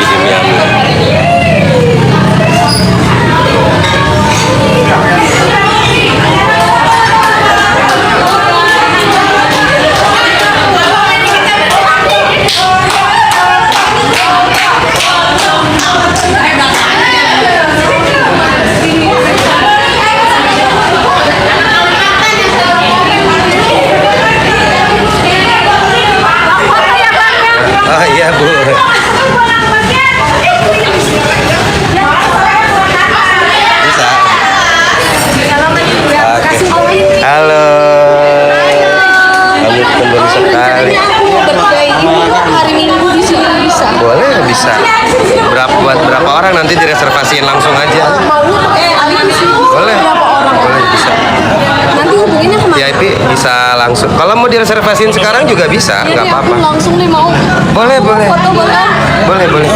lagi di Miami. Oh iya Bu. Bisa. Oke. Halo. Kamu kembali sekali. Hari Minggu di sini bisa. Boleh bisa. Buat berapa orang nanti direservasiin langsung aja. Boleh. Boleh bisa. Nanti hubunginnya kemana? VIP bisa langsung. Kalau mau direservasiin sekarang juga bisa, nggak apa-apa. Langsung nih mau. Boleh, boleh. Foto boleh. Boleh, boleh.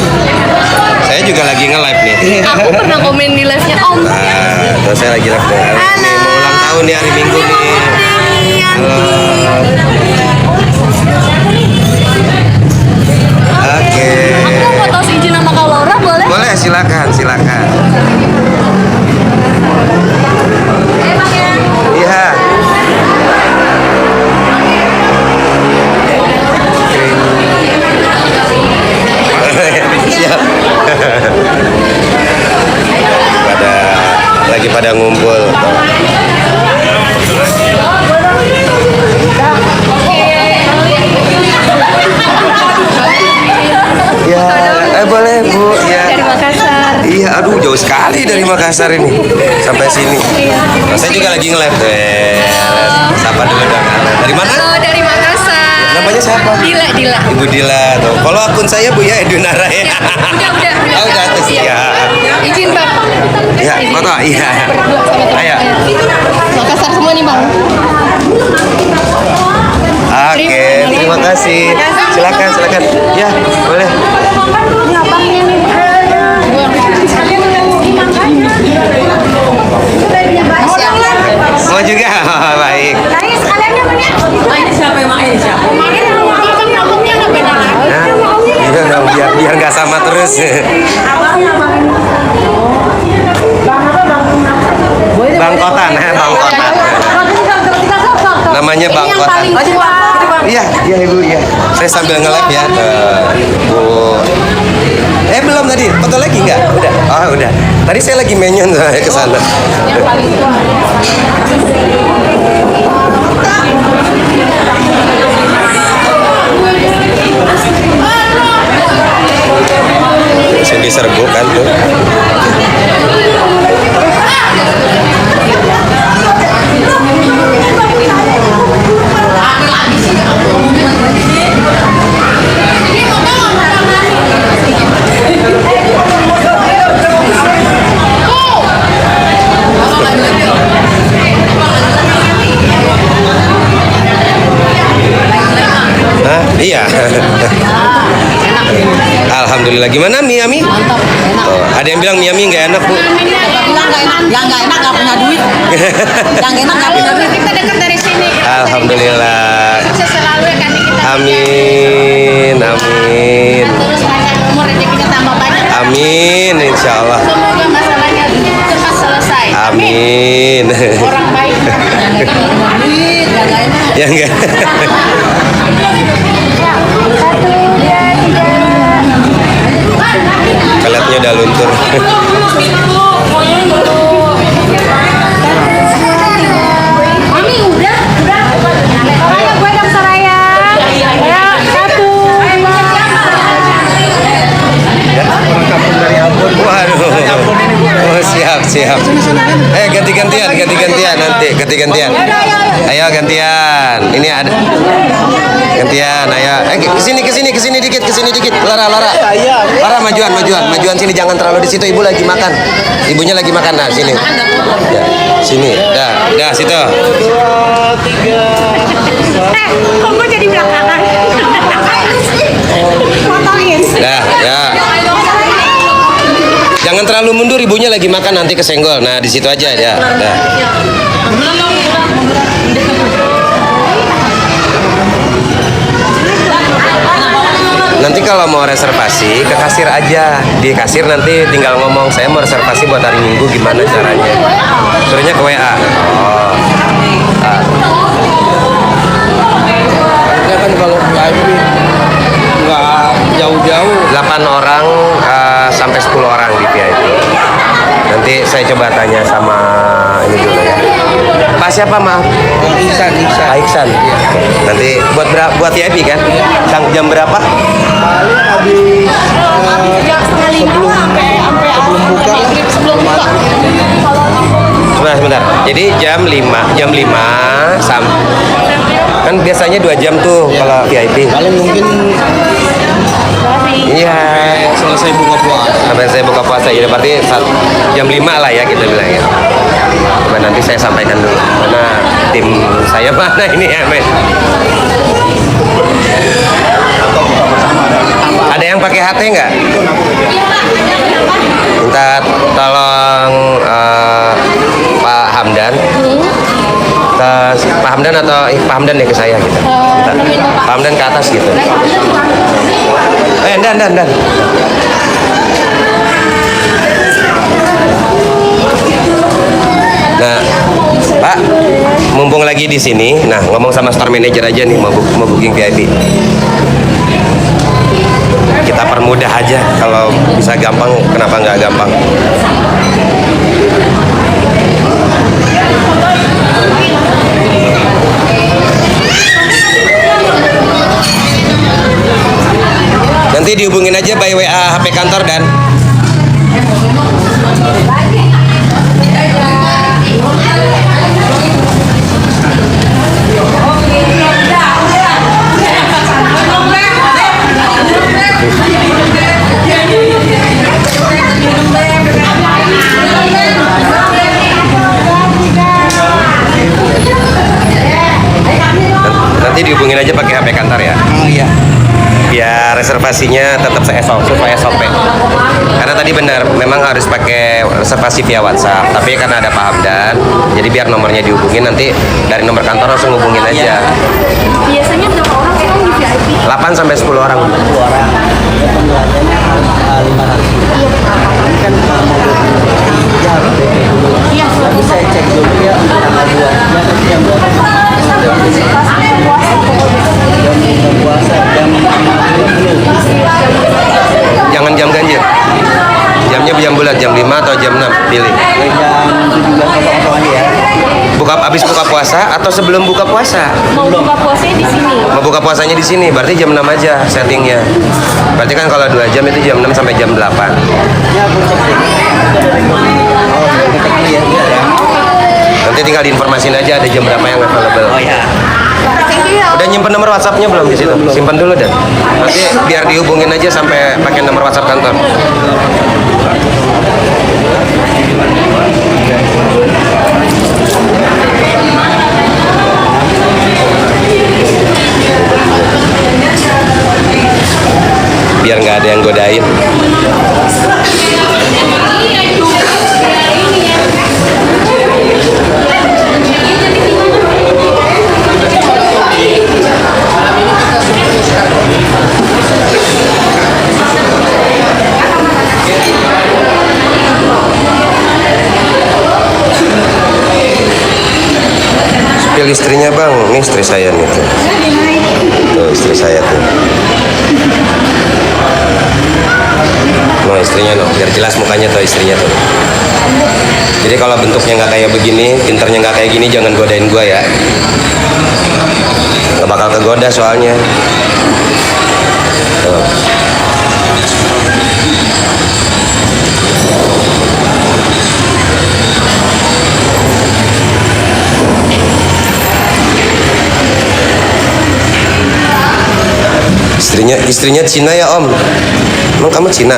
Saya juga lagi nge-live nih. Aku pernah komen di live-nya Om. Nah, terus saya lagi live nih. Nih, mau ulang tahun nih hari Minggu nih. Halo. Oke. Aku mau foto izin sama Kak Laura boleh? Boleh, silakan, silakan. Bang ya. Iya. Siap. Lagi pada ngumpul. Ya, boleh Bu. Ya. Dari Makassar. Iya, aduh jauh sekali dari Makassar ini sampai sini. Nah, saya juga lagi nge-live. Sapa dulu dong. Dari mana? Halo dari Makassar. Namanya siapa? Dila, Dila. Ibu Dila tuh. Follow akun saya Bu ya, Edunara ya. Udah. Oh, udah tuh ya. Izin Bang. Ya, foto. Iya. Berdua sama teman Ayo. saya. Makassar semua nih Bang. Oke, terima kasih. Silakan, silakan. Ya, boleh. Ini abangnya nih. Mau juga? Baik. Siapa yang main? Siapa? Main abang abangnya nggak beda lagi. Iya dong, biar nggak sama terus. Bangkotan, Bangkotan. Namanya Bangkotan. Iya, iya Ibu, iya. Saya sambil nge-live ya. Bu. Belum tadi. Foto lagi nggak? Udah. Oh, udah. Tadi saya lagi menyon ke sana. Yang paling tua. Sini serbu kan tuh. Hah? Iya. Alhamdulillah. Gimana Miami? Mantap, enak. Oh, ada yang bilang Miami nggak enak Bu? Bilang nggak enak, yang nggak enak nggak punya duit. Yang enak nggak punya duit. Kita dekat dari sini. Alhamdulillah. Sukses selalu ya kami kita. Amin, amin, Terus panjang umur rezekinya tambah banyak. amin, insya Allah. Semoga masalahnya cepat selesai. Amin. Orang baik. Yang enak nggak punya duit, yang nggak enak. Ya enggak. Keletnya udah luntur. Mami udah. Ayo gue dong Soraya. Ayo satu. Waduh. Oh, siap, siap. Ganti-gantian nanti, ganti-gantian. Ayo gantian. Ini ada. Gantian, ayo. Kesini dikit. Lara. Lara majuan sini, jangan terlalu di situ. Ibu lagi makan. Ibunya lagi makan. Nah, sini. Ya, sini. Dah, situ. 2, 3. Kok gue jadi belakangan? Fotoin. Dah, ya. Jangan terlalu mundur, ibunya lagi makan nanti kesenggol. Nah, di situ aja ya. Dah. Nanti kalau mau reservasi ke kasir aja. Di kasir nanti tinggal ngomong saya mau reservasi buat hari Minggu gimana caranya. Suruhnya ke WA. Oh. Nah. Ya kan kalau VIP nggak jauh-jauh. 8 orang sampai 10 orang di VIP. Nanti saya coba tanya sama ini dulu ya. Pak siapa maaf? Iksan. Pak Iksan. Nanti buat VIP kan? Jam berapa? Paling habis sebelum buka. Sebentar. Jadi jam 5 kan biasanya 2 jam tuh kalau VIP. Paling mungkin Iya. selesai buka puasa. Sampai saya buka puasa ya berarti jam 5 lah ya kita bilang ya. Coba nanti saya sampaikan dulu. Mana tim saya mana ini ya, men? Ada yang pakai HT nggak? Minta tolong Pak Hamdan. Pak Hamdan atau Pak Hamdan ya ke saya gitu. Pak Hamdan ke atas gitu. Dan. Nah, Pak, mumpung lagi di sini, nah ngomong sama store manager aja nih mau booking VIP. Kita permudah aja, kalau bisa gampang, kenapa nggak gampang? Nanti dihubungin aja by WA HP kantor dan nanti dihubungin aja pakai HP kantor ya. Oh iya. Biar reservasinya tetap sesuai SOP. Karena tadi benar, memang harus pakai reservasi via WhatsApp. Tapi karena ada Pak Hamdan, jadi biar nomornya dihubungin nanti dari nomor kantor langsung hubungin aja. Biasanya berapa orang emang di VIP? 8 sampai 10 orang. 10 orang. Ya pembelanjanya 500. Ini kan Iya, tapi saya cek dulu ya untuk tanggal 2 jam berapa? Jam puasa jam 20. Jangan jam ganjil. Jamnya jam bulat, jam 5 atau jam 6, pilih. Jam 17.00 aja ya. Habis buka puasa atau sebelum buka puasa? mau buka puasanya di sini. Mau buka puasanya di sini, berarti jam 6 aja settingnya. Berarti kan kalau 2 jam itu jam 6 sampai jam 8. Ya aku cek dulu. Oh, kita cek dulu ya. Iya ya. Nanti tinggal diinformasiin aja ada jam berapa yang available. Oh ya. Udah nyimpen nomor WhatsApp-nya belum di situ? Simpan dulu dan nanti biar dihubungin aja sampai pakai nomor WhatsApp kantor. Biar nggak ada yang godain. Supil istrinya bang, ini istri saya nih tuh. Tuh istri saya tuh. No istrinya no, biar jelas mukanya tuh istrinya tuh. Jadi kalau bentuknya nggak kayak begini, pinternya nggak kayak gini, jangan godain gua ya. Nggak bakal kegoda soalnya. Tuh. Istrinya Cina ya om. Emang kamu Cina?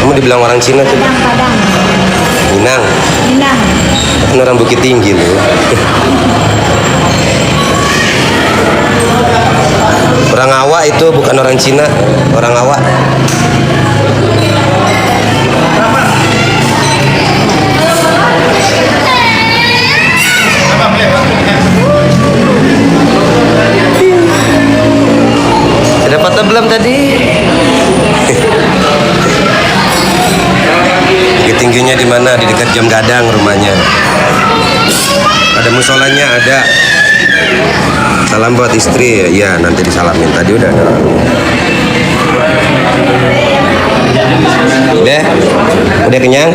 Kamu dibilang orang Cina tuh. Minang. Kan orang Bukit Tinggi loh. Orang Awak itu bukan orang Cina, orang Awak. mana di dekat Jam Gadang rumahnya. Ada musolanya, ada. Salam buat istri ya, nanti disalamin tadi udah ada. Udah kenyang?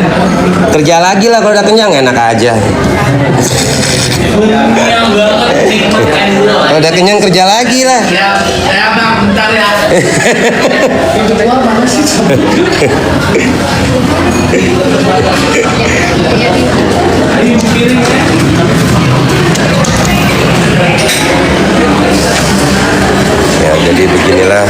Kerja lagi lah kalau udah kenyang, enak aja. Kalau udah kenyang kerja lagi lah. Ya, jadi beginilah